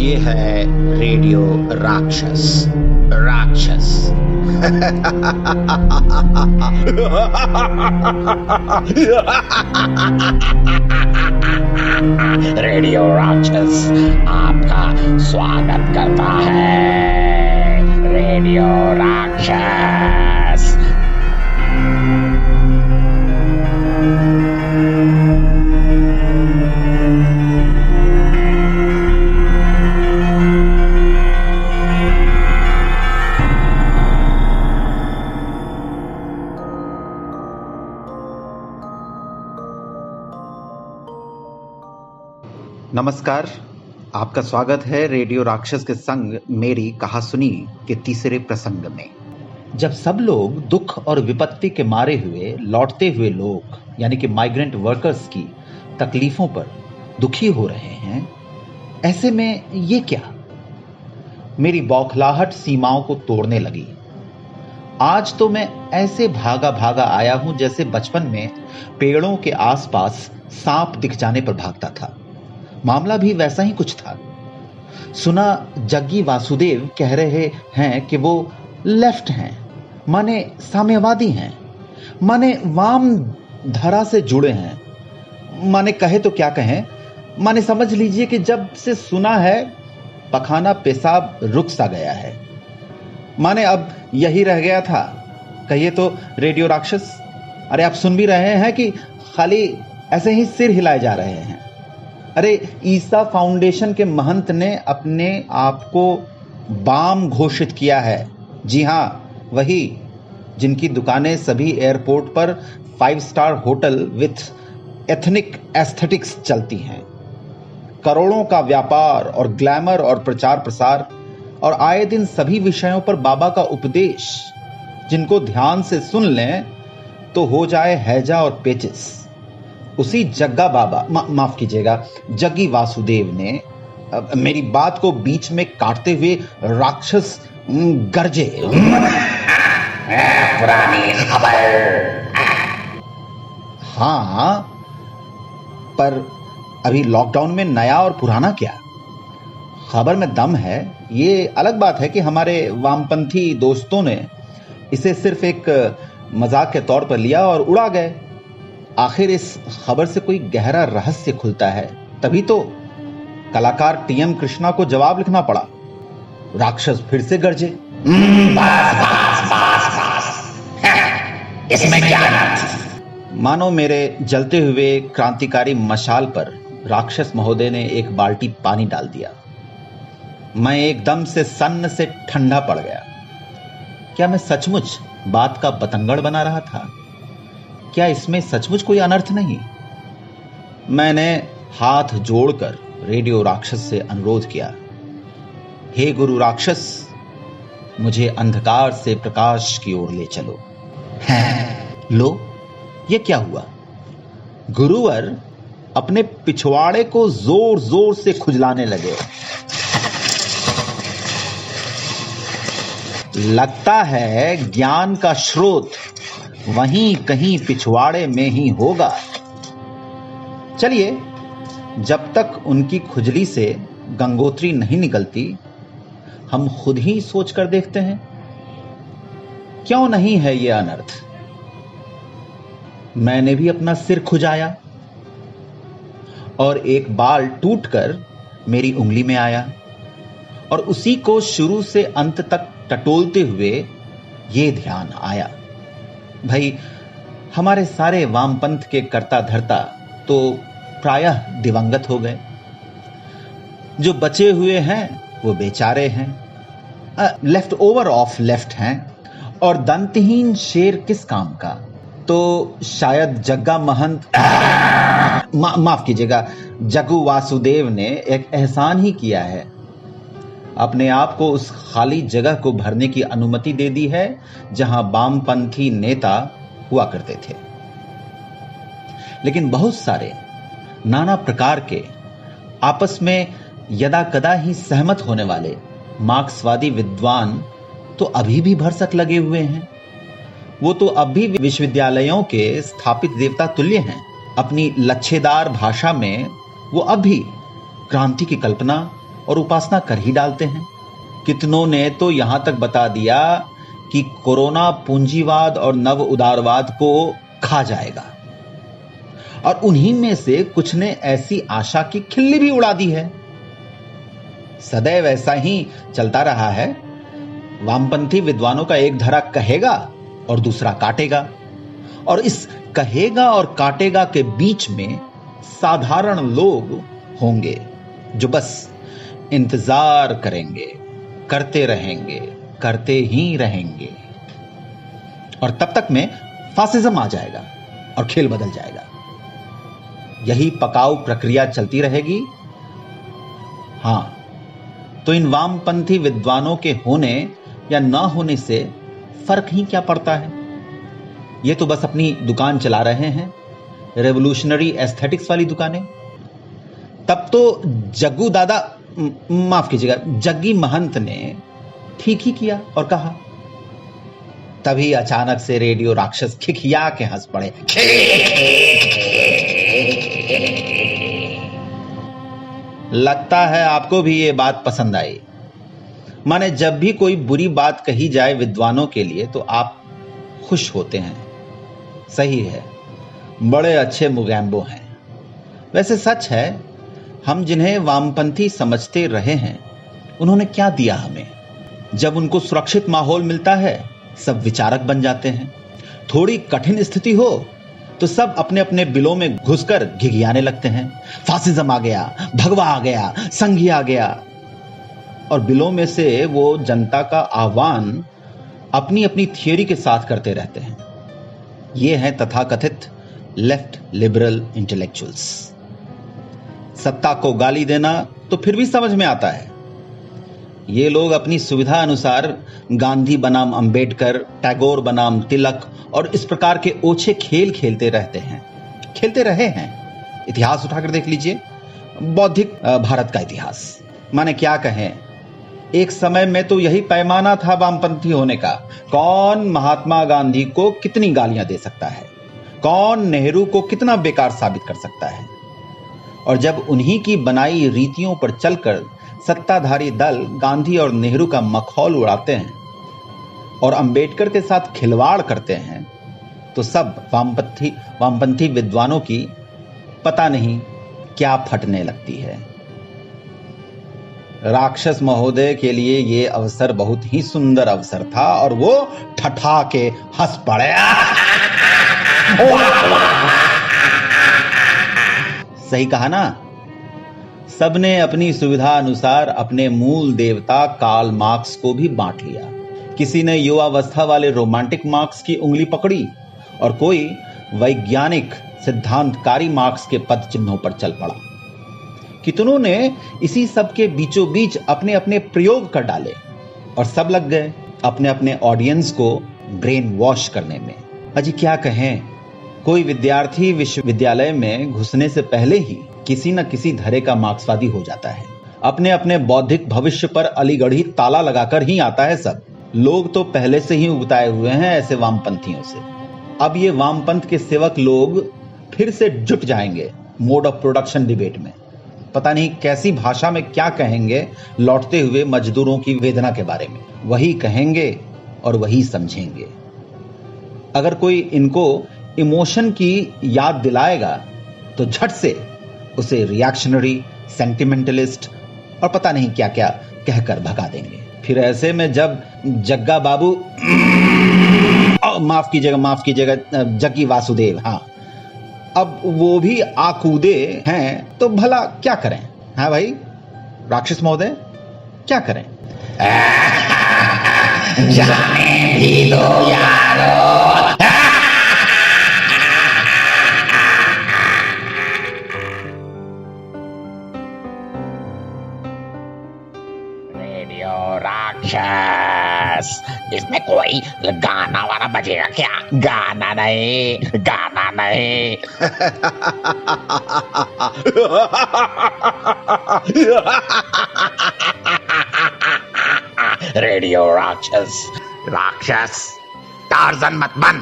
ये है रेडियो राक्षस। राक्षस रेडियो राक्षस आपका स्वागत करता है। रेडियो राक्षस। नमस्कार, आपका स्वागत है रेडियो राक्षस के संग मेरी कहासुनी के तीसरे प्रसंग में। जब सब लोग दुख और विपत्ति के मारे हुए लौटते हुए लोग यानी कि माइग्रेंट वर्कर्स की तकलीफों पर दुखी हो रहे हैं, ऐसे में ये क्या? मेरी बौखलाहट सीमाओं को तोड़ने लगी। आज तो मैं ऐसे भागा भागा आया हूं जैसे बचपन में पेड़ों के आसपास सांप दिख जाने पर भागता था। मामला भी वैसा ही कुछ था। सुना जग्गी वासुदेव कह रहे हैं कि वो लेफ्ट हैं, माने साम्यवादी हैं, माने वाम धारा से जुड़े हैं, माने कहे तो क्या कहें, माने समझ लीजिए कि जब से सुना है पखाना पेशाब रुक सा गया है, माने अब यही रह गया था। कहिए तो रेडियो राक्षस। अरे आप सुन भी रहे हैं कि खाली ऐसे ही सिर हिलाए जा रहे हैं। अरे ईसा फाउंडेशन के महंत ने अपने आप को बाम घोषित किया है। जी हाँ, वही जिनकी दुकानें सभी एयरपोर्ट पर 5 star hotel with ethnic aesthetics चलती हैं। करोड़ों का व्यापार और ग्लैमर और प्रचार प्रसार और आए दिन सभी विषयों पर बाबा का उपदेश, जिनको ध्यान से सुन लें तो हो जाए हैजा और पेचिस। उसी जग्गा बाबा माफ कीजिएगा जग्गी वासुदेव ने मेरी बात को बीच में काटते हुए राक्षस गरजे। पुरानी खबर। हाँ, पर अभी लॉकडाउन में नया और पुराना क्या? खबर में दम है। ये अलग बात है कि हमारे वामपंथी दोस्तों ने इसे सिर्फ एक मजाक के तौर पर लिया और उड़ा गए। आखिर इस खबर से कोई गहरा रहस्य खुलता है, तभी तो कलाकार टीएम कृष्णा को जवाब लिखना पड़ा। राक्षस फिर से गरजे। इसमें क्या? मानो मेरे जलते हुए क्रांतिकारी मशाल पर राक्षस महोदय ने एक बाल्टी पानी डाल दिया। मैं एकदम से सन्न से ठंडा पड़ गया। क्या मैं सचमुच बात का बतंगड़ बना रहा था? क्या इसमें सचमुच कोई अनर्थ नहीं? मैंने हाथ जोड़कर रेडियो राक्षस से अनुरोध किया, हे गुरु राक्षस, मुझे अंधकार से प्रकाश की ओर ले चलो। लो, ये क्या हुआ? गुरुवर अपने पिछवाड़े को जोर जोर से खुजलाने लगे। लगता है ज्ञान का स्रोत वहीं कहीं पिछवाड़े में ही होगा। चलिए, जब तक उनकी खुजली से गंगोत्री नहीं निकलती, हम खुद ही सोच कर देखते हैं, क्यों नहीं है यह अनर्थ? मैंने भी अपना सिर खुजाया और एक बाल टूटकर मेरी उंगली में आया और उसी को शुरू से अंत तक टटोलते हुए ये ध्यान आया, भाई हमारे सारे वामपंथ के कर्ता धर्ता तो प्रायः दिवंगत हो गए। जो बचे हुए हैं वो बेचारे हैं, लेफ्ट ओवर ऑफ लेफ्ट हैं, और दंतहीन शेर किस काम का? तो शायद जग्गा महंत माफ कीजिएगा जग्गू वासुदेव ने एक एहसान ही किया है। अपने आप को उस खाली जगह को भरने की अनुमति दे दी है जहां वामपंथी नेता हुआ करते थे। लेकिन बहुत सारे नाना प्रकार के आपस में यदा कदा ही सहमत होने वाले मार्क्सवादी विद्वान तो अभी भी भरसक लगे हुए हैं। वो तो अब भी विश्वविद्यालयों के स्थापित देवता तुल्य हैं। अपनी लच्छेदार भाषा में वो अब भी क्रांति की कल्पना और उपासना कर ही डालते हैं। कितनों ने तो यहां तक बता दिया कि कोरोना पूंजीवाद और नव उदारवाद को खा जाएगा, और उन्हीं में से कुछ ने ऐसी आशा की खिल्ली भी उड़ा दी है। सदैव ऐसा ही चलता रहा है। वामपंथी विद्वानों का एक धड़ा कहेगा और दूसरा काटेगा, और इस कहेगा और काटेगा के बीच में साधारण लोग होंगे जो बस इंतजार करेंगे, करते रहेंगे, करते ही रहेंगे, और तब तक में फासिज्म आ जाएगा और खेल बदल जाएगा। यही पकाऊ प्रक्रिया चलती रहेगी। हां, तो इन वामपंथी विद्वानों के होने या ना होने से फर्क ही क्या पड़ता है। ये तो बस अपनी दुकान चला रहे हैं, रेवोल्यूशनरी एस्थेटिक्स वाली दुकानें। तब तो जग्गू दादा, माफ कीजिएगा, जग्गी महंत ने ठीक ही किया और कहा। तभी अचानक से रेडियो राक्षस खिखिया के हंस पड़े। लगता है आपको भी ये बात पसंद आई। माने जब भी कोई बुरी बात कही जाए विद्वानों के लिए तो आप खुश होते हैं। सही है, बड़े अच्छे मुगैम्बो हैं। वैसे सच है, हम जिन्हें वामपंथी समझते रहे हैं उन्होंने क्या दिया हमें। जब उनको सुरक्षित माहौल मिलता है सब विचारक बन जाते हैं। थोड़ी कठिन स्थिति हो तो सब अपने अपने बिलों में घुसकर घिघियाने लगते हैं। फासिज्म आ गया, भगवा आ गया, संघी आ गया, और बिलों में से वो जनता का आह्वान अपनी अपनी थियोरी के साथ करते रहते हैं। ये हैं तथाकथित लेफ्ट लिबरल इंटेलेक्चुअल्स। सत्ता को गाली देना तो फिर भी समझ में आता है। ये लोग अपनी सुविधा अनुसार गांधी बनाम अंबेडकर, टैगोर बनाम तिलक और इस प्रकार के ओछे खेल खेलते रहते हैं, खेलते रहे हैं। इतिहास उठाकर देख लीजिए, बौद्धिक भारत का इतिहास। माने क्या कहें, एक समय में तो यही पैमाना था वामपंथी होने का। कौन महात्मा गांधी को कितनी गालियां दे सकता है, कौन नेहरू को कितना बेकार साबित कर सकता है। और जब उन्हीं की बनाई रीतियों पर चलकर सत्ताधारी दल गांधी और नेहरू का मखौल उड़ाते हैं और अंबेडकर के साथ खिलवाड़ करते हैं, तो सब वामपंथी विद्वानों की पता नहीं क्या फटने लगती है। राक्षस महोदय के लिए यह अवसर बहुत ही सुंदर अवसर था और वो ठठा के हंस पड़े। सही कहा ना। सबने अपनी सुविधा अनुसार अपने मूल देवता कार्ल मार्क्स को भी बांट लिया। किसी ने युवावस्था वाले रोमांटिक मार्क्स की उंगली पकड़ी और कोई वैज्ञानिक सिद्धांतकारी मार्क्स के पद चिन्हों पर चल पड़ा। कितनों ने इसी सब के बीचों बीच अपने अपने प्रयोग कर डाले और सब लग गए अपने अपने ऑडियंस को ब्रेन वॉश करने में। अजी क्या कहें, कोई विद्यार्थी विश्वविद्यालय में घुसने से पहले ही किसी न किसी धरे का मार्क्सवादी हो जाता है। अपने अपने बौद्धिक भविष्य पर अलीगढ़ी ताला लगाकर ही आता है सब। लोग तो पहले से ही उगताए हुए हैं ऐसे वामपंथियों से। अब ये वामपंथ के सेवक लोग फिर से जुट जाएंगे मोड ऑफ प्रोडक्शन डिबेट में। पता नहीं कैसी भाषा में क्या कहेंगे लौटते हुए मजदूरों की वेदना के बारे में। वही कहेंगे और वही समझेंगे। अगर कोई इनको इमोशन की याद दिलाएगा तो झट से उसे रिएक्शनरी, सेंटिमेंटलिस्ट और पता नहीं क्या क्या कहकर भगा देंगे। फिर ऐसे में जब जग्गा बाबू, माफ कीजिएगा, जग्गी वासुदेव, हाँ, अब वो भी आकूदे हैं तो भला क्या करें। हाँ भाई राक्षस महोदय, क्या करें। जाने भी दो यारो। रेडियो राक्षस, इसमें कोई गाना वाना बजेगा क्या? गाना नहीं। रेडियो राक्षस, टार्जन मत बन।